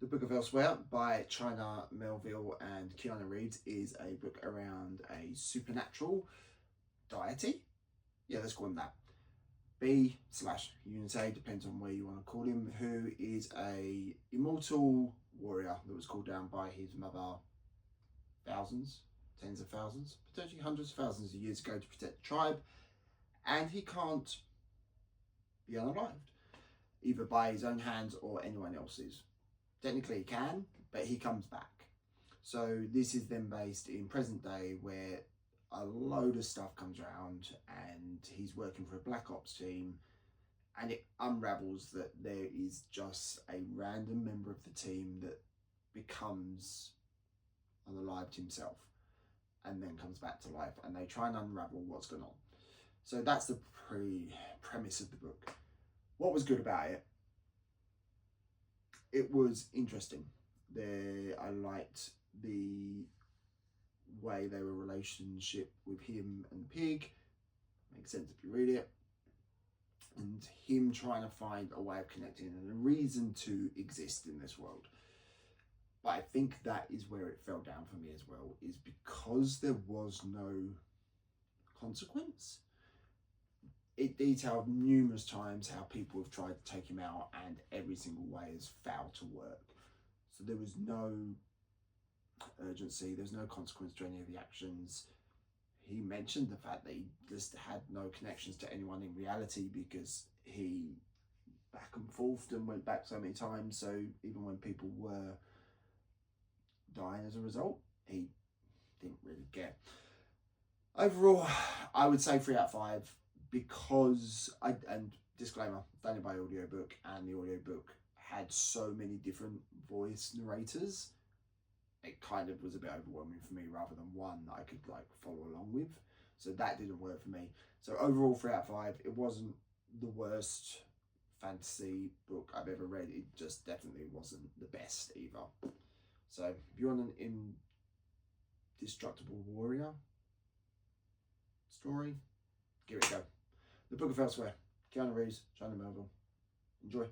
The Book of Elsewhere by China Melville and Keane Reeves is a book around a supernatural deity. Yeah, let's call him that. B/Unity, depends on where you want to call him, who is a immortal warrior that was called down by his mother thousands, tens of thousands, potentially hundreds of thousands of years ago to protect the tribe, and he can't be unalived, either by his own hands or anyone else's. Technically he can, but he comes back. So this is then based in present day, where a load of stuff comes around and he's working for a black ops team, and it unravels that there is just a random member of the team that becomes unalived himself and then comes back to life, and they try and unravel what's going on. So that's the premise of the book. What was good about it? It was interesting. I liked the way they were relationship with him and the pig. Makes sense if you read it. And him trying to find a way of connecting and a reason to exist in this world. But I think that is where it fell down for me as well, is because there was no consequence. It detailed numerous times how people have tried to take him out, and every single way has failed to work. So there was no urgency, there's no consequence to any of the actions. He mentioned the fact that he just had no connections to anyone in reality, because he back and forth and went back so many times. So even when people were dying as a result, he didn't really care. Overall, I would say 3 out of 5, because and disclaimer, done it by audiobook, and the audiobook had so many different voice narrators, it kind of was a bit overwhelming for me, rather than one that I could follow along with. So that didn't work for me. So overall, 3 out of 5. It wasn't the worst fantasy book I've ever read. It just definitely wasn't the best either. So if you want an indestructible warrior story, give it a go. The Book of Elsewhere, Keane Reeves, China Melville. Enjoy.